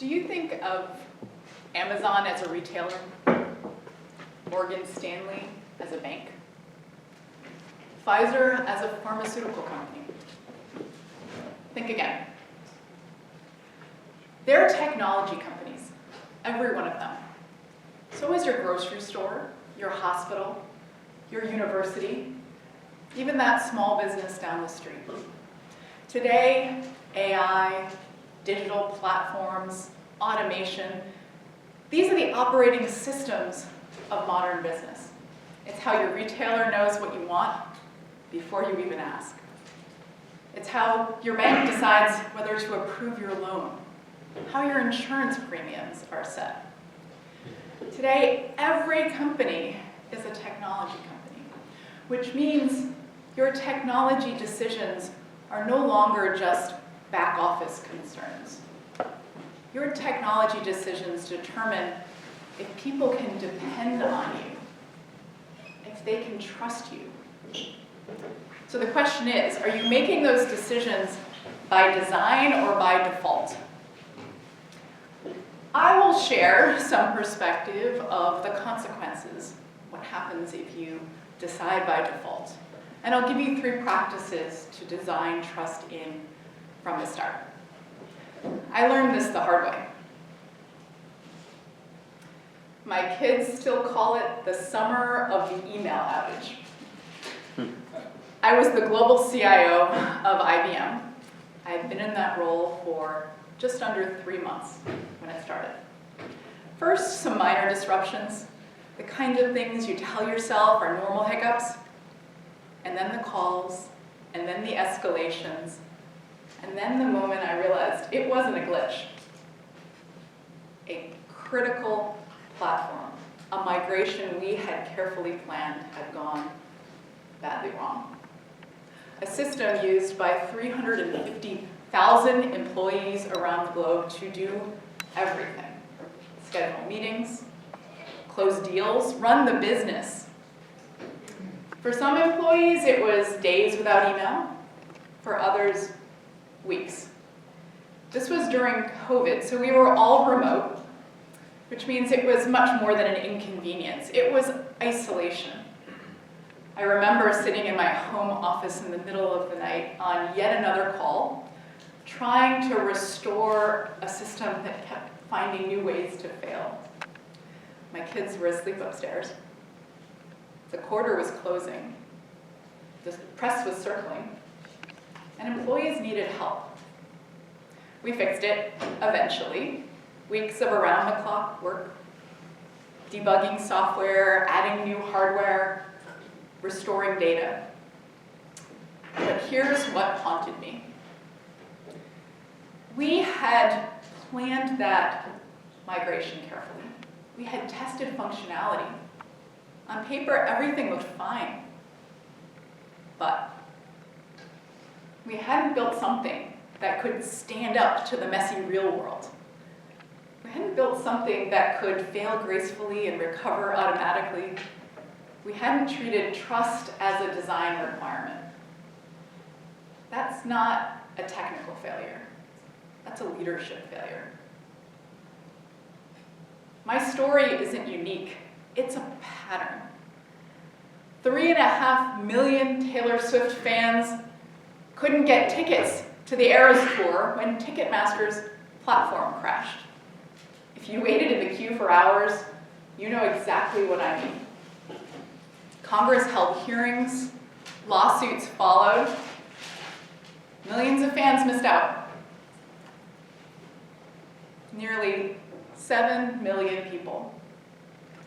Do you think of Amazon as a retailer? Morgan Stanley as a bank? Pfizer as a pharmaceutical company? Think again. They're technology companies, every one of them. So is your grocery store, your hospital, your university, even that small business down the street. Today, AI, digital platforms, automation, these are the operating systems of modern business. It's how your retailer knows what you want before you even ask. It's how your bank decides whether to approve your loan, how your insurance premiums are set. Today, every company is a technology company, which means your technology decisions are no longer just back office concerns. Your technology decisions determine if people can depend on you, if they can trust you. So the question is, are you making those decisions by design or by default? I will share some perspective of the consequences, what happens if you decide by default. And I'll give you 3 practices to design trust in from the start. I learned this the hard way. My kids still call it the summer of the email outage. I was the global CIO of IBM. I had been in that role for just under 3 months when it started. First, some minor disruptions, the kind of things you tell yourself are normal hiccups, and then the calls, and then the escalations, and then the moment I realized it wasn't a glitch. A critical platform, a migration we had carefully planned had gone badly wrong. A system used by 350,000 employees around the globe to do everything. Schedule meetings, close deals, run the business. For some employees, it was days without email. For others, weeks. This was during COVID, so we were all remote, which means it was much more than an inconvenience. It was isolation. I remember sitting in my home office in the middle of the night on yet another call, trying to restore a system that kept finding new ways to fail. My kids were asleep upstairs. The quarter was closing. The press was circling. And employees needed help. We fixed it, eventually. Weeks of around-the-clock work, debugging software, adding new hardware, restoring data. But here's what haunted me. We had planned that migration carefully. We had tested functionality. On paper, everything looked fine. But we hadn't built something that could stand up to the messy real world. We hadn't built something that could fail gracefully and recover automatically. We hadn't treated trust as a design requirement. That's not a technical failure. That's a leadership failure. My story isn't unique. It's a pattern. 3.5 million Taylor Swift fans couldn't get tickets to the Eras Tour when Ticketmaster's platform crashed. If you waited in the queue for hours, you know exactly what I mean. Congress held hearings, lawsuits followed. Millions of fans missed out. Nearly 7 million people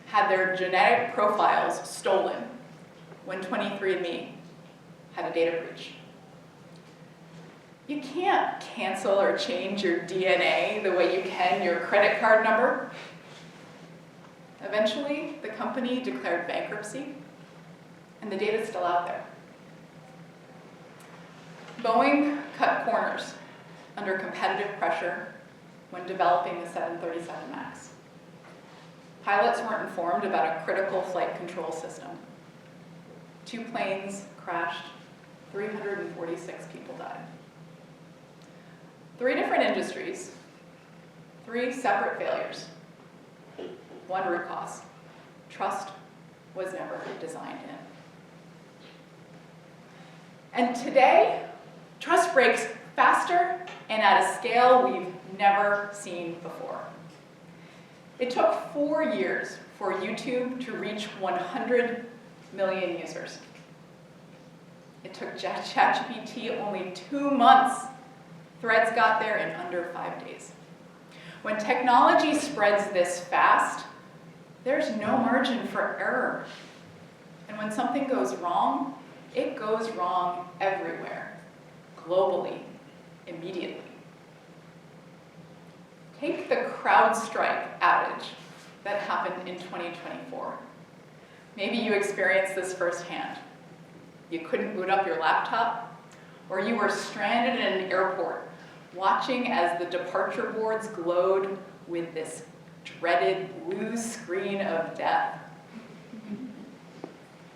had their genetic profiles stolen when 23andMe had a data breach. You can't cancel or change your DNA the way you can your credit card number. Eventually, the company declared bankruptcy, and the data's still out there. Boeing cut corners under competitive pressure when developing the 737 MAX. Pilots weren't informed about a critical flight control system. 2 planes crashed, 346 people died. 3 different industries, 3 separate failures. 1 root cause. Trust was never designed in. And today, trust breaks faster and at a scale we've never seen before. It took 4 years for YouTube to reach 100 million users. It took ChatGPT only 2 months. Threads got there in under 5 days. When technology spreads this fast, there's no margin for error. And when something goes wrong, it goes wrong everywhere, globally, immediately. Take the CrowdStrike outage that happened in 2024. Maybe you experienced this firsthand. You couldn't boot up your laptop, or you were stranded in an airport watching as the departure boards glowed with this dreaded blue screen of death.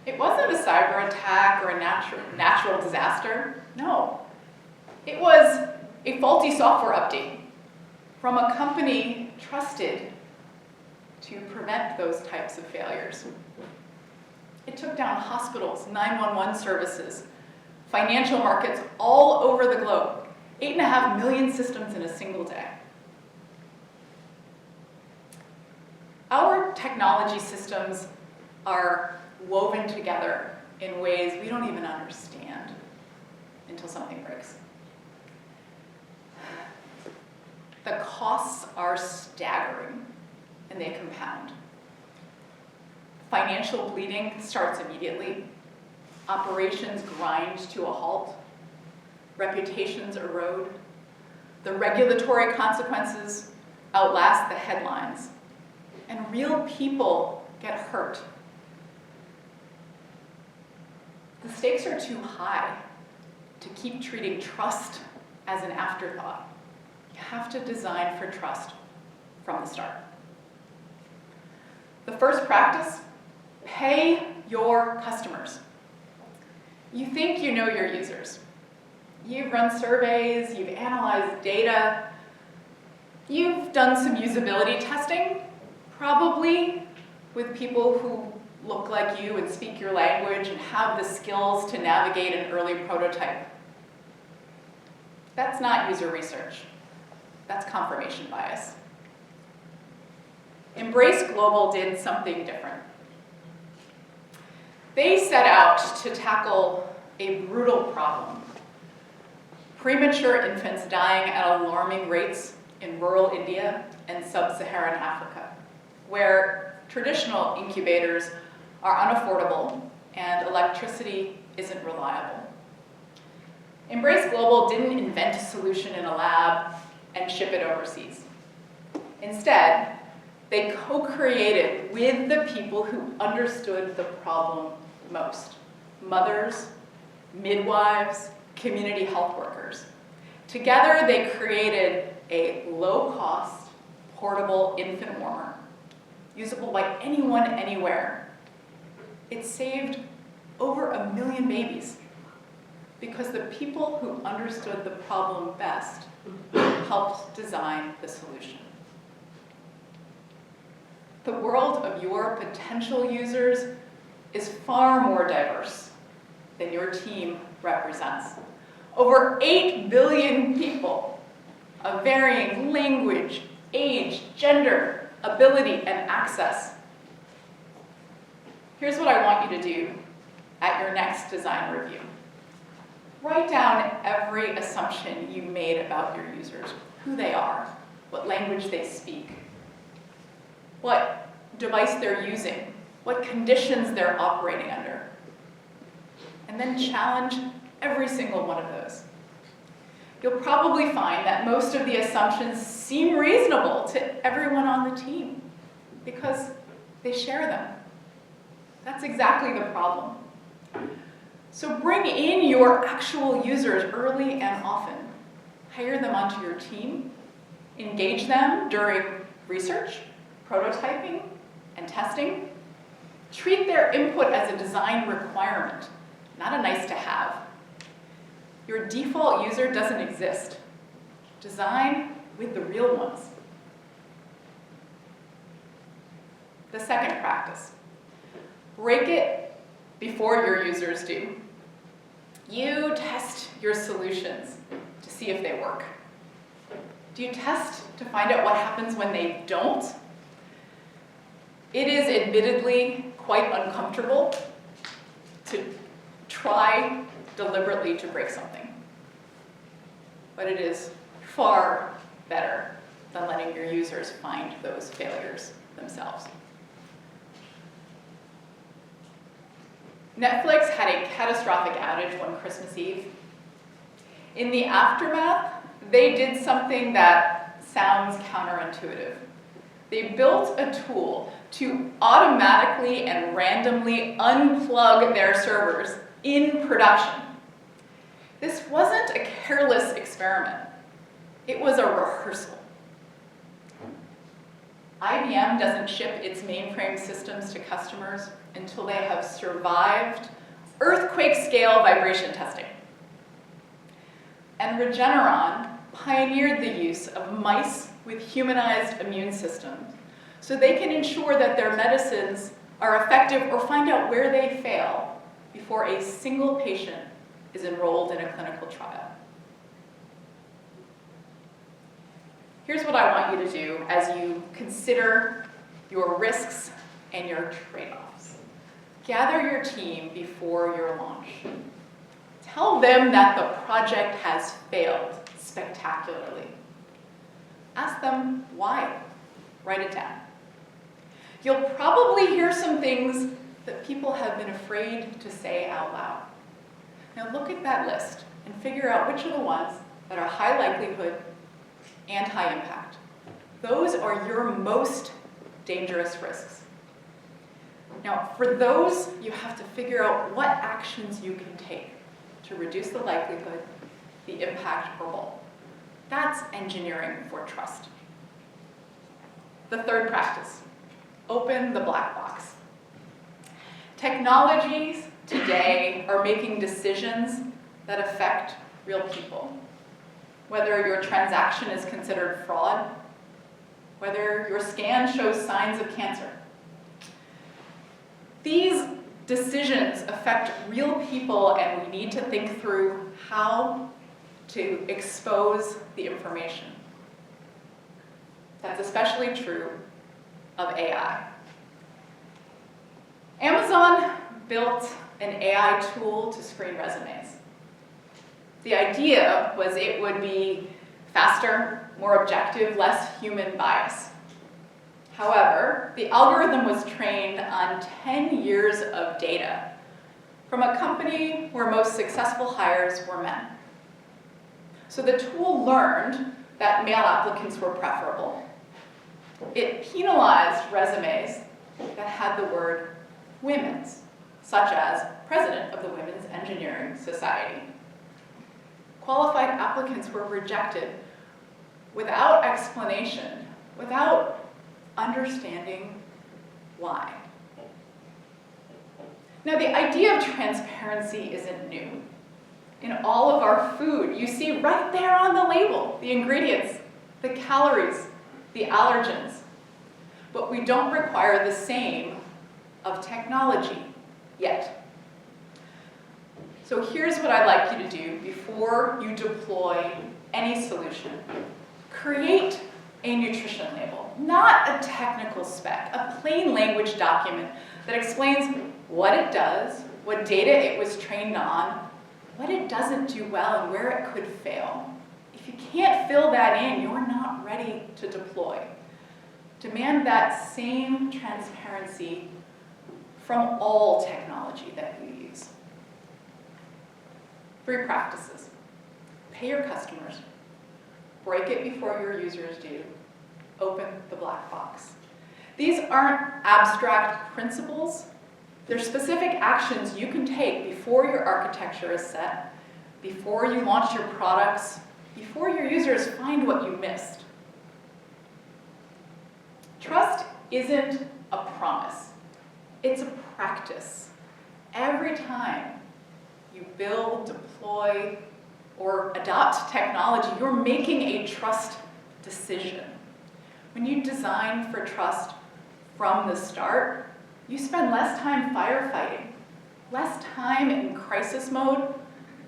It wasn't a cyber attack or a natural disaster. No. It was a faulty software update from a company trusted to prevent those types of failures. It took down hospitals, 911 services, financial markets all over the globe, 8.5 million systems in a single day. Our technology systems are woven together in ways we don't even understand until something breaks. The costs are staggering, and they compound. Financial bleeding starts immediately. Operations grind to a halt. Reputations erode. The regulatory consequences outlast the headlines. And real people get hurt. The stakes are too high to keep treating trust as an afterthought. You have to design for trust from the start. The first practice, pay your customers. You think you know your users. You've run surveys, you've analyzed data, you've done some usability testing, probably with people who look like you and speak your language and have the skills to navigate an early prototype. That's not user research. That's confirmation bias. Embrace Global did something different. They set out to tackle a brutal problem. Premature infants dying at alarming rates in rural India and sub-Saharan Africa, where traditional incubators are unaffordable and electricity isn't reliable. Embrace Global didn't invent a solution in a lab and ship it overseas. Instead, they co-created with the people who understood the problem most: mothers, midwives, community health workers. Together, they created a low-cost, portable infant warmer, usable by anyone, anywhere. It saved over 1 million babies because the people who understood the problem best helped design the solution. The world of your potential users is far more diverse than your team represents. Over 8 billion people of varying language, age, gender, ability, and access. Here's what I want you to do at your next design review. Write down every assumption you made about your users, who they are, what language they speak, what device they're using, what conditions they're operating under, and then challenge every single one of those. You'll probably find that most of the assumptions seem reasonable to everyone on the team because they share them. That's exactly the problem. So bring in your actual users early and often. Hire them onto your team. Engage them during research, prototyping, and testing. Treat their input as a design requirement, not a nice to have. Your default user doesn't exist. Design with the real ones. The second practice, break it before your users do. You test your solutions to see if they work. Do you test to find out what happens when they don't? It is admittedly quite uncomfortable to try deliberately to break something, but it is far better than letting your users find those failures themselves. Netflix had a catastrophic outage one Christmas Eve. In the aftermath, they did something that sounds counterintuitive. They built a tool to automatically and randomly unplug their servers in production. This wasn't a careless experiment. It was a rehearsal. IBM doesn't ship its mainframe systems to customers until they have survived earthquake-scale vibration testing. And Regeneron pioneered the use of mice with humanized immune systems so they can ensure that their medicines are effective or find out where they fail before a single patient is enrolled in a clinical trial. Here's what I want you to do as you consider your risks and your trade-offs. Gather your team before your launch. Tell them that the project has failed spectacularly. Ask them why. Write it down. You'll probably hear some things that people have been afraid to say out loud. Now look at that list and figure out which are the ones that are high likelihood and high impact. Those are your most dangerous risks. Now, for those, you have to figure out what actions you can take to reduce the likelihood, the impact, or both. That's engineering for trust. The third practice, open the black box. Technologies today are making decisions that affect real people. Whether your transaction is considered fraud, whether your scan shows signs of cancer. These decisions affect real people, and we need to think through how to expose the information. That's especially true of AI. Amazon built an AI tool to screen resumes. The idea was it would be faster, more objective, less human bias. However, the algorithm was trained on 10 years of data from a company where most successful hires were men. So the tool learned that male applicants were preferable. It penalized resumes that had the word women's, such as president of the Women's Engineering Society. Qualified applicants were rejected without explanation, without understanding why. Now, the idea of transparency isn't new. In all of our food, you see right there on the label the ingredients, the calories, the allergens. But we don't require the same of technology yet. So here's what I'd like you to do before you deploy any solution. Create a nutrition label, not a technical spec, a plain language document that explains what it does, what data it was trained on, what it doesn't do well, and where it could fail. If you can't fill that in, you're not ready to deploy. Demand that same transparency from all technology that you use. 3 practices. Pay your customers. Break it before your users do. Open the black box. These aren't abstract principles. They're specific actions you can take before your architecture is set, before you launch your products, before your users find what you missed. Trust isn't a promise. It's a practice. Every time you build, deploy, or adopt technology, you're making a trust decision. When you design for trust, from the start, you spend less time firefighting, less time in crisis mode,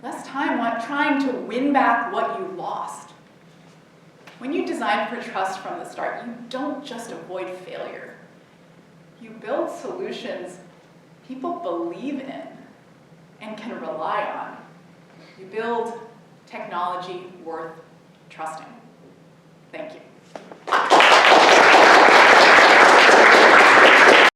less time trying to win back what you lost. When you design for trust from the start, you don't just avoid failure. You build solutions people believe in and can rely on. You build technology worth trusting. Thank you.